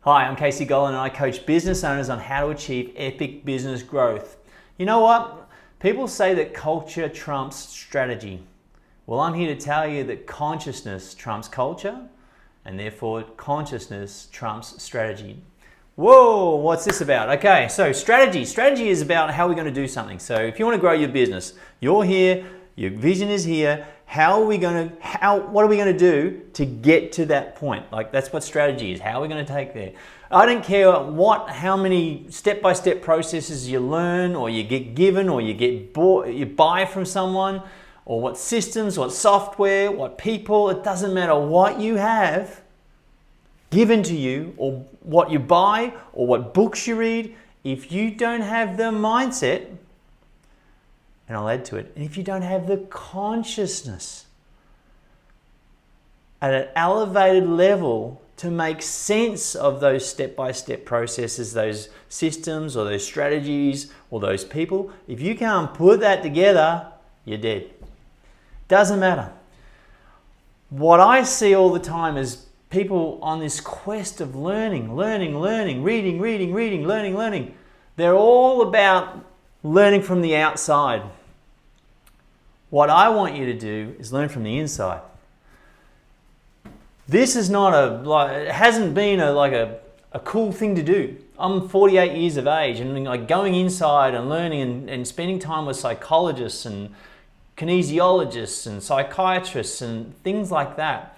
Hi, I'm Casey Golan and I coach business owners on how to achieve epic business growth. You know what? People say that culture trumps strategy. Well, I'm here to tell you that consciousness trumps culture and therefore consciousness trumps strategy. Whoa, what's this about? Okay, so strategy. Strategy is about how we're going to do something. So if you want to grow your business, you're here, your vision is here. What are we going to do to get to that point? Like, that's what strategy is. How are we going to take there? I don't care how many step-by-step processes you learn or you get given or you buy from someone, or what systems, what software, what people. It doesn't matter what you have given to you or what you buy or what books you read. If you don't have the mindset, and I'll add to it, and if you don't have the consciousness at an elevated level to make sense of those step-by-step processes, those systems or those strategies or those people, if you can't put that together, you're dead. Doesn't matter. What I see all the time is people on this quest of learning, reading, learning. They're all about learning from the outside. What I want you to do is learn from the inside. This is not it hasn't been a cool thing to do. I'm 48 years of age and like going inside and learning and spending time with psychologists and kinesiologists and psychiatrists and things like that.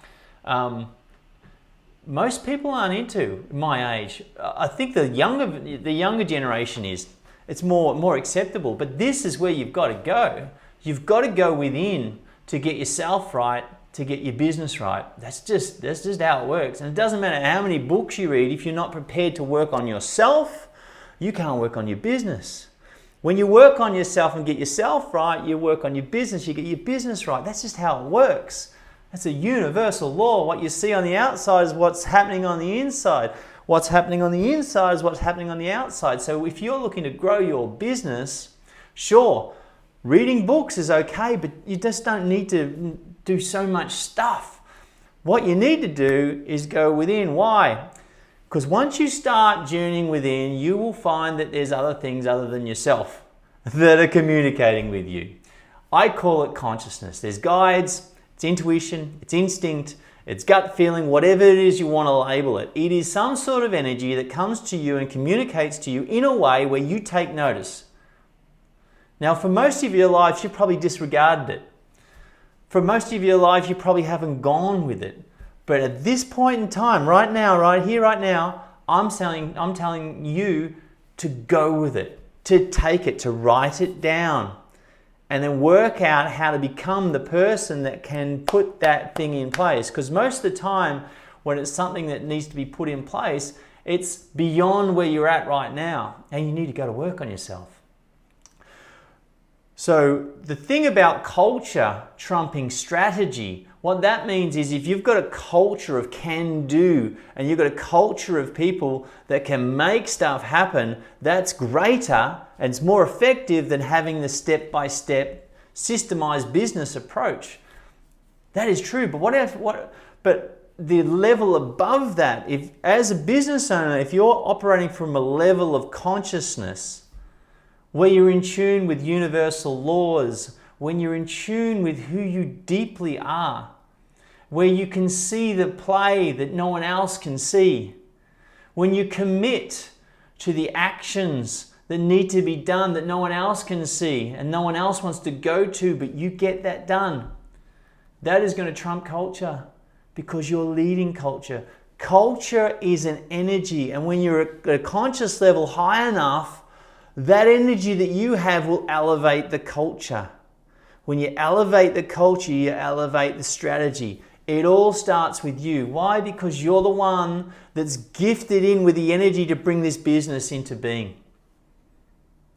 Most people aren't into my age. I think the younger generation is. It's more acceptable, but this is where you've got to go. You've got to go within to get yourself right, to get your business right. That's just how it works. And it doesn't matter how many books you read, if you're not prepared to work on yourself, you can't work on your business. When you work on yourself and get yourself right, you work on your business, you get your business right. That's just how it works. That's a universal law. What you see on the outside is what's happening on the inside. What's happening on the inside is what's happening on the outside. So if you're looking to grow your business, sure, reading books is okay, but you just don't need to do so much stuff. What you need to do is go within. Why? Because once you start journeying within, you will find that there's other things other than yourself that are communicating with you. I call it consciousness. There's guides, it's intuition, it's instinct, it's gut feeling, whatever it is you want to label it. It is some sort of energy that comes to you and communicates to you in a way where you take notice. Now, for most of your lives, you probably disregarded it. For most of your lives, you probably haven't gone with it. But at this point in time, right now, right here, right now, I'm telling you to go with it, to take it, to write it down, and then work out how to become the person that can put that thing in place. Because most of the time, when it's something that needs to be put in place, it's beyond where you're at right now, and you need to go to work on yourself. So the thing about culture trumping strategy, what that means is if you've got a culture of can-do and you've got a culture of people that can make stuff happen, that's greater and it's more effective than having the step-by-step systemized business approach. That is true, but the level above that, if as a business owner, if you're operating from a level of consciousness where you're in tune with universal laws, when you're in tune with who you deeply are, where you can see the play that no one else can see, when you commit to the actions that need to be done that no one else can see and no one else wants to go to, but you get that done, that is going to trump culture because you're leading culture. Culture is an energy, and when you're at a conscious level high enough, that energy that you have will elevate the culture. When you elevate the culture, you elevate the strategy. It all starts with you. Why? Because you're the one that's gifted in with the energy to bring this business into being.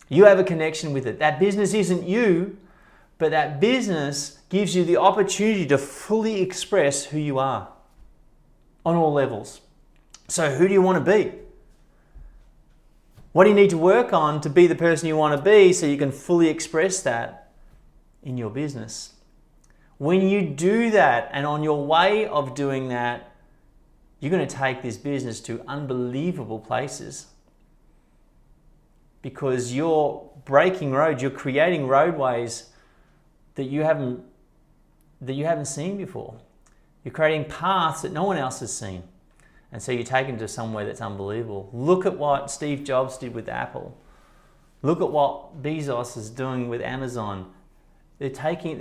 You have a connection with it. That business isn't you, but that business gives you the opportunity to fully express who you are on all levels. So who do you want to be? What do you need to work on to be the person you want to be so you can fully express that in your business? When you do that and on your way of doing that, You're going to take this business to unbelievable places because you're breaking roads, you're creating roadways that you haven't seen before. You're creating paths that no one else has seen. And so you take them to somewhere that's unbelievable. Look at what Steve Jobs did with Apple. Look at what Bezos is doing with Amazon. They're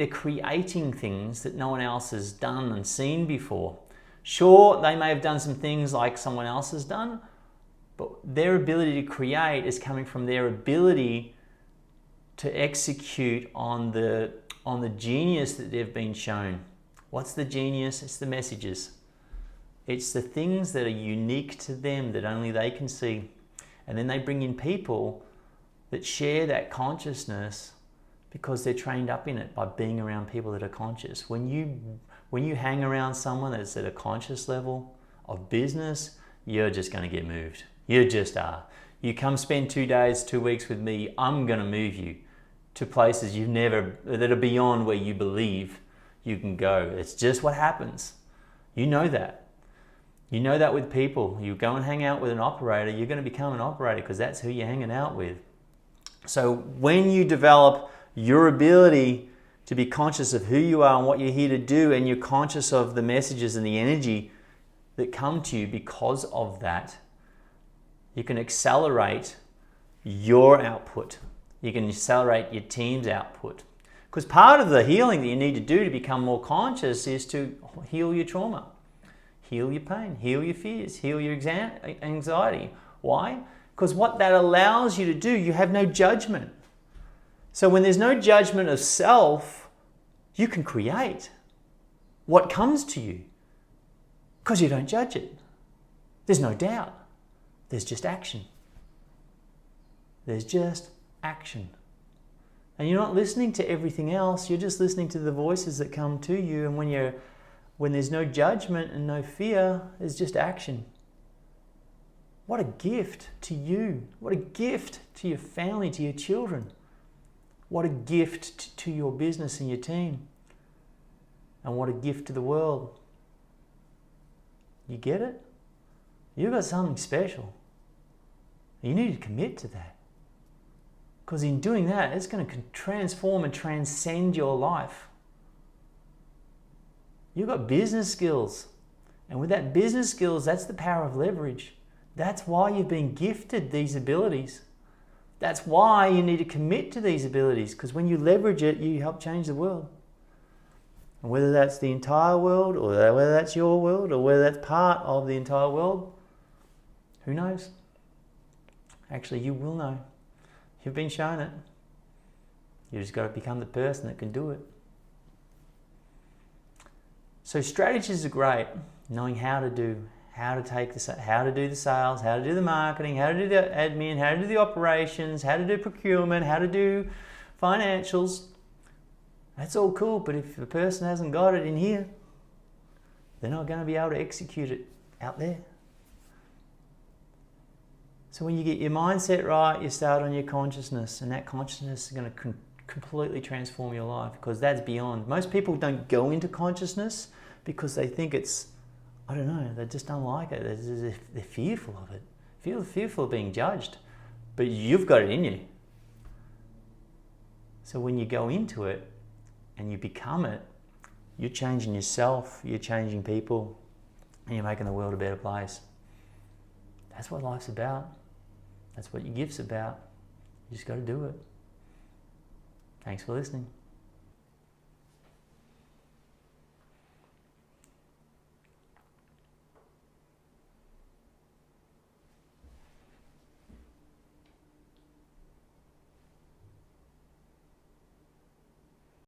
creating things that no one else has done and seen before. Sure, they may have done some things like someone else has done, but their ability to create is coming from their ability to execute on the genius that they've been shown. What's the genius? It's the messages. It's the things that are unique to them that only they can see. And then they bring in people that share that consciousness because they're trained up in it by being around people that are conscious. When you hang around someone that's at a conscious level of business, you're just going to get moved. You just are. You come spend 2 days, 2 weeks with me, I'm going to move you to places that are beyond where you believe you can go. It's just what happens. You know that. You know that with people. You go and hang out with an operator, you're going to become an operator because that's who you're hanging out with. So when you develop your ability to be conscious of who you are and what you're here to do, and you're conscious of the messages and the energy that come to you because of that, you can accelerate your output. You can accelerate your team's output. Because part of the healing that you need to do to become more conscious is to heal your trauma, heal your pain, heal your fears, heal your anxiety. Why? Because what that allows you to do, you have no judgment. So when there's no judgment of self, you can create what comes to you because you don't judge it. There's no doubt. There's just action. There's just action. And you're not listening to everything else, you're just listening to the voices that come to you. And when there's no judgment and no fear, there's just action. What a gift to you. What a gift to your family, to your children. What a gift to your business and your team. And what a gift to the world. You get it? You've got something special. You need to commit to that. Because in doing that, it's going to transform and transcend your life. You've got business skills. And with that business skills, that's the power of leverage. That's why you've been gifted these abilities. That's why you need to commit to these abilities, because when you leverage it, you help change the world. And whether that's the entire world, or whether that's your world, or whether that's part of the entire world, who knows? Actually, you will know. You've been shown it. You just got to become the person that can do it. So strategies are great. Knowing how to do the sales, how to do the marketing, how to do the admin, how to do the operations, how to do procurement, how to do financials. That's all cool, but if the person hasn't got it in here, they're not going to be able to execute it out there. So when you get your mindset right, you start on your consciousness, and that consciousness is going to completely transform your life, because that's beyond. Most people don't go into consciousness because they think it's, I don't know, they just don't like it. They're fearful of it. Fearful of being judged. But you've got it in you. So when you go into it and you become it, you're changing yourself, you're changing people, and you're making the world a better place. That's what life's about. That's what your gift's about. You just got to do it. Thanks for listening.